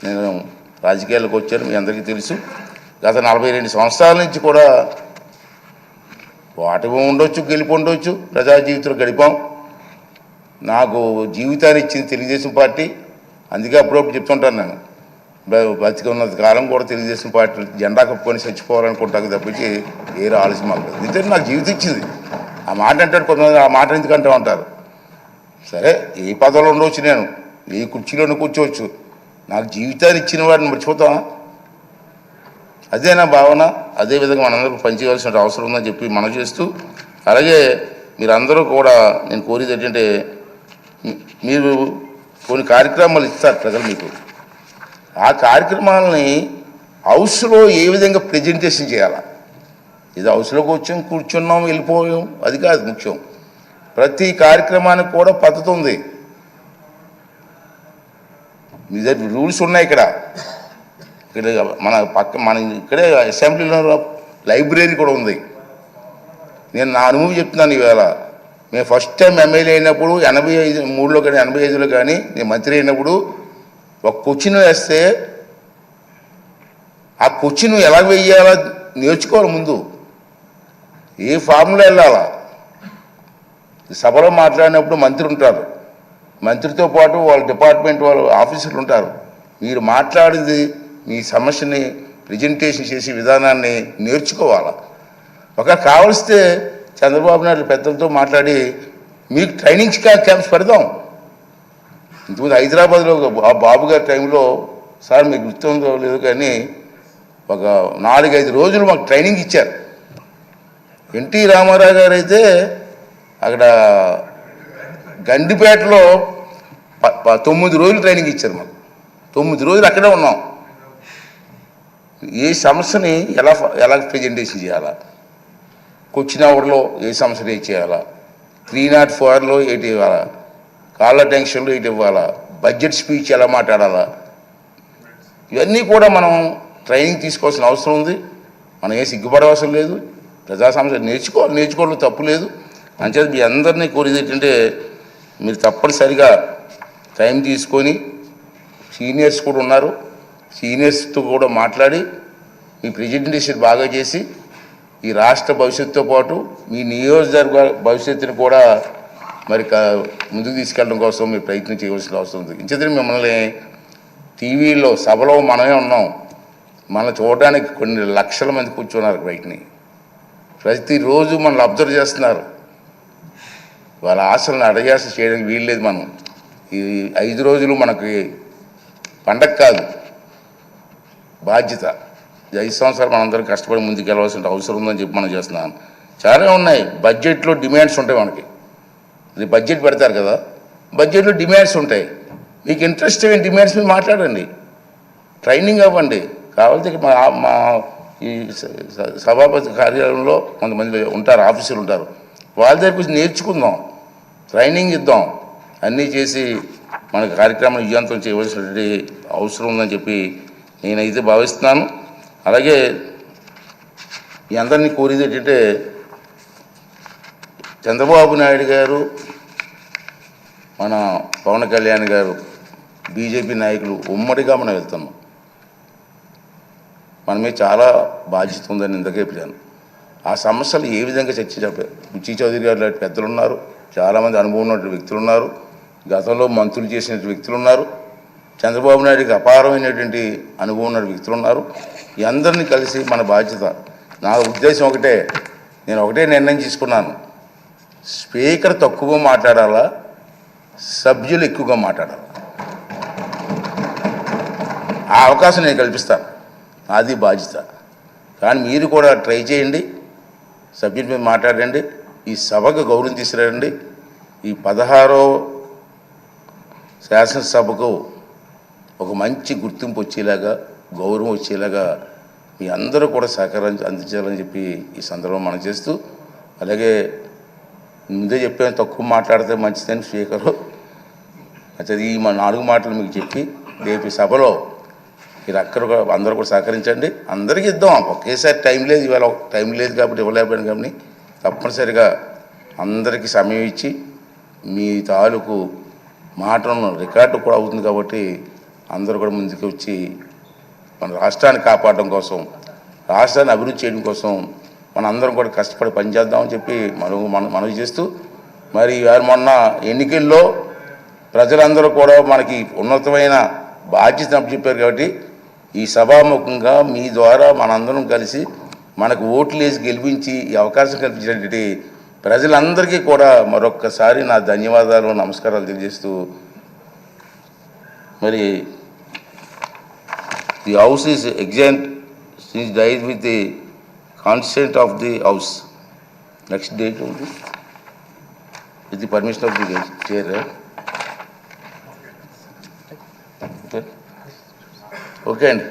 నేను రాజకీయాల్లోకి వచ్చాను, మీ అందరికీ తెలుసు. గత 42 సంవత్సరాల నుంచి కూడా ఓటమి ఉండొచ్చు, గెలుపు ఉండొచ్చు, ప్రజా జీవితంలో గడిపాం. నాకు జీవితాన్ని ఇచ్చింది తెలుగుదేశం పార్టీ. అందుకే అప్పుడప్పుడు చెప్తుంటాను, నేను బతికి ఉన్నంత కాలం కూడా తెలుగుదేశం పార్టీ జెండా కప్పుకొని చచ్చిపోవాలనుకుంటాను తప్పించి వేరే ఆలోచన మాకు. ఎందుకంటే నాకు జీవితం ఇచ్చింది. ఆ మాట అంటాడు కొంతమంది, ఆ మాట ఎందుకంటూ ఉంటారు. సరే, ఏ పదవిలో ఉండవచ్చు, నేను ఏ కుర్చీలోనే కూర్చోవచ్చు, నాకు జీవితాన్ని ఇచ్చిన వాడిని మర్చిపోతామా? అదే నా భావన. అదేవిధంగా మనందరూ పనిచేయవలసిన అవసరం ఉందని చెప్పి మనం చేస్తూ, అలాగే మీరందరూ కూడా నేను కోరేది ఏంటంటే, మీరు కొన్ని కార్యక్రమాలు ఇస్తారు ప్రజలు మీకు. ఆ కార్యక్రమాలని హౌస్లో ఏ విధంగా ప్రజెంటేషన్ చేయాలా? ఇది హౌస్లోకి వచ్చాం, కూర్చున్నాం, వెళ్ళిపోయాం, అది కాదు ముఖ్యం. ప్రతి కార్యక్రమానికి కూడా పద్ధతి ఉంది. మీ దగ్గర రూల్స్ ఉన్నాయి. ఇక్కడ మన ఇక్కడే అసెంబ్లీలో లైబ్రరీ కూడా ఉంది. నేను నా అనుభవం చెప్తున్నాను. ఈవేళ మేము ఫస్ట్ టైం ఎమ్మెల్యే అయినప్పుడు 83లో కానీ 85లో కానీ నేను మంత్రి అయినప్పుడు ఒక క్వశ్చన్ వేస్తే ఆ క్వశ్చన్ ఎలా వేయాలో నేర్చుకోవాలి. ముందు ఏ ఫార్ములా వెళ్ళాలా? సభలో మాట్లాడినప్పుడు మంత్రి ఉంటారు, మంత్రితో పాటు వాళ్ళ డిపార్ట్మెంట్ వాళ్ళ ఆఫీసర్లు ఉంటారు. మీరు మాట్లాడేది మీ సమస్యని ప్రజెంటేషన్ చేసే విధానాన్ని నేర్చుకోవాలి. ఒకవేళ కావలిస్తే చంద్రబాబు నాయుడు పెద్దలతో మాట్లాడి మీకు ట్రైనింగ్ క్యాంప్స్ పెడదాం. ఇంతకుముందు హైదరాబాద్లో బాబు గారి టైంలో, సార్ మీకు గుర్తుందో లేదు కానీ, ఒక 4-5 రోజులు మాకు ట్రైనింగ్ ఇచ్చారు. ఎన్టీ రామారావు గారు అయితే అక్కడ గండిపేటలో 9 రోజులు ట్రైనింగ్ ఇచ్చారు మాకు. 9 రోజులు అక్కడే ఉన్నాం. ఏ సమస్యని ఎలా ప్రజెంటేషన్ చేయాలా, క్వశ్చన్ అవర్లో ఏ సమస్యలు ఏం చేయాలా, 304లో ఏంటి ఇవ్వాలా, కాలర్ టెన్షన్లో ఏంటి ఇవ్వాలా, బడ్జెట్ స్పీచ్ ఎలా మాట్లాడాలా, ఇవన్నీ కూడా మనం ట్రైనింగ్ తీసుకోవాల్సిన అవసరం ఉంది. మనం ఏ సిగ్గుపడవలసిన లేదు. ప్రజా సమస్య నేర్చుకోవడం తప్పు లేదు. అంచేది మీ అందరినీ కోరేది ఏంటంటే, మీరు తప్పనిసరిగా టైం తీసుకొని, సీనియర్స్ కూడా ఉన్నారు, సీనియర్స్తో కూడా మాట్లాడి మీ ప్రెజెంటేషన్ బాగా చేసి ఈ రాష్ట్ర భవిష్యత్తుతో పాటు మీ నియోజకవర్గ భవిష్యత్తును కూడా మరి ముందుకు తీసుకెళ్ళడం కోసం మీరు ప్రయత్నం చేయవలసిన అవసరం ఉంది. ఇంచేత మిమ్మల్ని టీవీలో సభలో మనమే ఉన్నాం, మన చూడడానికి కొన్ని లక్షల మంది కూర్చున్నారు బయటని. ప్రతిరోజు మనల్ని అబ్జర్వ్ చేస్తున్నారు. వాళ్ళ ఆశలను అడయాస చేయడానికి వీల్లేదు. మనం ఈ 5 రోజులు మనకి పండగ కాదు, బాధ్యత. 5 సంవత్సరాలు మనందరం కష్టపడి ముందుకు వెళ్ళవలసిన అవసరం ఉందని చెప్పి మనం చేస్తున్నాను. చాలా ఉన్నాయి. బడ్జెట్లో డిమాండ్స్ ఉంటాయి మనకి. ఇది బడ్జెట్ పెడతారు కదా, బడ్జెట్లో డిమాండ్స్ ఉంటాయి. మీకు ఇంట్రెస్ట్ అయిన డిమాండ్స్ మీద మాట్లాడండి, ట్రైనింగ్ అవ్వండి. కావాలంటే మా ఈ సభాపతి కార్యాలయంలో కొంతమంది ఉంటారు, ఆఫీసులు ఉంటారు, వాళ్ళ దగ్గర కొంచెం నేర్చుకుందాం, ట్రైనింగ్ ఇద్దాం. అన్నీ చేసి మనకు కార్యక్రమం విజయవంతం చేయవలసినటువంటి అవసరం ఉందని చెప్పి నేనైతే భావిస్తున్నాను. అలాగే మీ అందరినీ కోరేది ఏంటంటే, చంద్రబాబు నాయుడు గారు, మన పవన్ కళ్యాణ్ గారు, బీజేపీ నాయకులు ఉమ్మడిగా మనం వెళ్తున్నాం. మన మీద చాలా బాధ్యత ఉందని ఇంతకే చెప్పాను. ఆ సమస్యలు ఏ విధంగా చర్చించారు? బుచ్చి చౌదరి గారు లాంటి పెద్దలు ఉన్నారు, చాలామంది అనుభవం ఉన్నటువంటి వ్యక్తులు ఉన్నారు, గతంలో మంత్రులు చేసిన వ్యక్తులు ఉన్నారు, చంద్రబాబు నాయుడికి అపారమైనటువంటి అనుభవం ఉన్న వ్యక్తులు ఉన్నారు. ఈ అందరినీ కలిసి మన బాధ్యత. నా ఉద్దేశం ఒకటే, నేను ఒకటే నిర్ణయం తీసుకున్నాను. స్పీకర్ తక్కువగా మాట్లాడాలా, సభ్యులు ఎక్కువగా మాట్లాడాలా, ఆ అవకాశం నేను కల్పిస్తాను. అది బాధ్యత. కానీ మీరు కూడా ట్రై చేయండి, సభ్యుల మీద మాట్లాడండి, ఈ సభకు గౌరవం తీసుకురండి. ఈ 16వ శాసనసభకు ఒక మంచి గుర్తింపు వచ్చేలాగా, గౌరవం వచ్చేలాగా మీ అందరూ కూడా సహకారం అందించాలని చెప్పి ఈ సందర్భం మనం చేస్తూ, అలాగే ముందే చెప్పాను తక్కువ మాట్లాడితే మంచిదని స్పీకరు. అయితే ఈ 4 మాటలు మీకు చెప్పి రేపు సభలో మీరు అందరూ కూడా సహకరించండి. అందరికీ ఇద్దాం. ఒకేసారి టైం లేదు, ఇవాళ టైం లేదు కాబట్టి ఇవ్వలేకపోయాను. కానీ తప్పనిసరిగా అందరికీ సమయం ఇచ్చి మీ తాలూకు మాటలను రికార్డు కూడా అవుతుంది కాబట్టి అందరూ కూడా ముందుకు వచ్చి మన రాష్ట్రాన్ని కాపాడడం కోసం, రాష్ట్రాన్ని అభివృద్ధి చేయడం కోసం మన అందరం కూడా కష్టపడి పనిచేద్దామని చెప్పి మనవి చేస్తూ, మరి మొన్న ఎన్నికల్లో ప్రజలందరూ కూడా మనకి ఉన్నతమైన బాధ్యత చెప్పారు కాబట్టి ఈ సభాముఖంగా మీ ద్వారా మనందరం కలిసి మనకు ఓట్లు వేసి గెలిపించి ఈ అవకాశం కల్పించినటువంటి ప్రజలందరికీ కూడా మరొక్కసారి నా ధన్యవాదాలు, నమస్కారాలు తెలియజేస్తూ, మరి the house is adjourned is died with the constant of the house. Next date ఉంది with the permission of the chair. Okay అండి.